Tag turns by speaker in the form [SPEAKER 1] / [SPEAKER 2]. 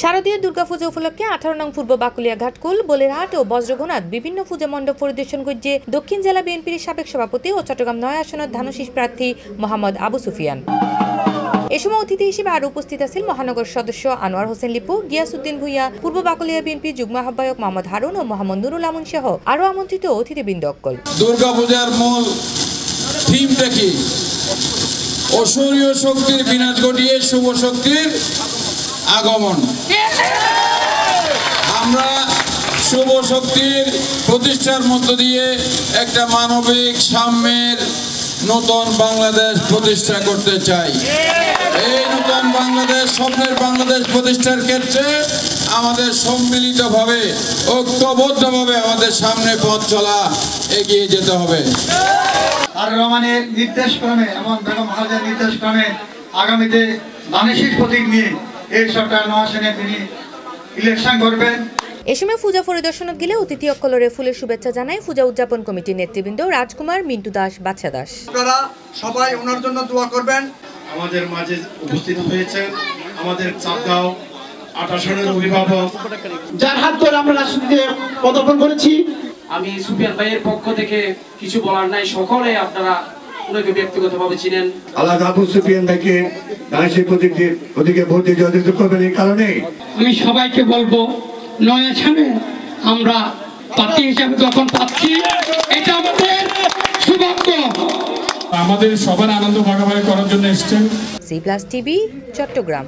[SPEAKER 1] শারদীয় দুর্গাপূজা উপলক্ষে 18 নং পূর্ব বাকুলিয়া ঘাটকুল বলেরহাট ও বজ্রঘোনাত বিভিন্ন পূজা মণ্ডপ পরিদর্শন করছে দক্ষিণ জেলা বিএনপির সাবেক সভাপতি ও চট্টগ্রাম 9 আসনের ধানশীষ প্রার্থী মোহাম্মদ আবু সুফিয়ান। এ সময় অতিথি হিসেবে আরো উপস্থিত আছেন মহানগর সদস্য আনোয়ার হোসেন লিপু, গিয়াসউদ্দিন ভুইয়া, পূর্ব বাকুলিয়া বিএনপি যুগ্ম আহ্বায়ক মোহাম্মদ হারুন ও মোহাম্মদ নুরুল আমিন সহ আরো আমন্ত্রিত অতিথিবৃন্দ।
[SPEAKER 2] দুর্গাপূজার মূল থিমটা কি? অসূরীয় শক্তির বিনাশ ঘটিয়ে শুভ শক্তির আগমন। আমরা শুভ শক্তির প্রতিষ্ঠার মধ্য দিয়ে একটা মানবিক সাম্যের নতুন বাংলাদেশ প্রতিষ্ঠা করতে চাই। এই নতুন বাংলাদেশ, স্বপ্নের বাংলাদেশ প্রতিষ্ঠার ক্ষেত্রে আমাদের সম্মিলিতভাবে ঐক্যবদ্ধভাবে আমাদের সামনে পথ চলা এগিয়ে যেতে হবে।
[SPEAKER 3] আর রহমানের নির্দেশক্রমে এবং বেগম খালেদার নির্দেশক্রমে আগামীতে ধানশীষ প্রতীক নিয়ে এই সরকার 9 আসনে তিনি ইলেকশন করবেন।
[SPEAKER 1] এ সময় পূজা পরিদর্শনত গেলে অতিথি অকলরে ফুলের শুভেচ্ছা জানায় পূজা উদযাপন কমিটির নেতৃবৃন্দ রাজকুমার, মিন্টু দাস, বাদশা দাস।
[SPEAKER 3] আপনারা সবাই ওনার জন্য দোয়া করবেন।
[SPEAKER 4] আমাদের মাঝে উপস্থিত হয়েছেন আমাদের চাপগাঁও 8 আসনের অভিভাবক,
[SPEAKER 5] যার হাত ধরে আমরা রাজনীতিতে পদার্পণ করেছি।
[SPEAKER 6] আমি সুফিয়ান ভাইয়ের পক্ষ থেকে কিছু বলার নাই, সকলে আপনারা ওনাকে ব্যক্তিগতভাবে চিনেন।
[SPEAKER 7] আল্লাহ আবু সুফিয়ান ভাইকে ধানশীষ প্রতীকে ভোট দিয়ে জয়যুক্ত করবেন। এই কারণে
[SPEAKER 5] আমি সবাইকে বলবো 9 আসনে আমরা প্রার্থী হিসাবে যখন পাচ্ছি, এটা আমাদের সৌভাগ্য।
[SPEAKER 2] আমাদের সবার আনন্দ ভাগাভাগি করার জন্য এসেছেন।
[SPEAKER 1] C+ TV, Chittagong.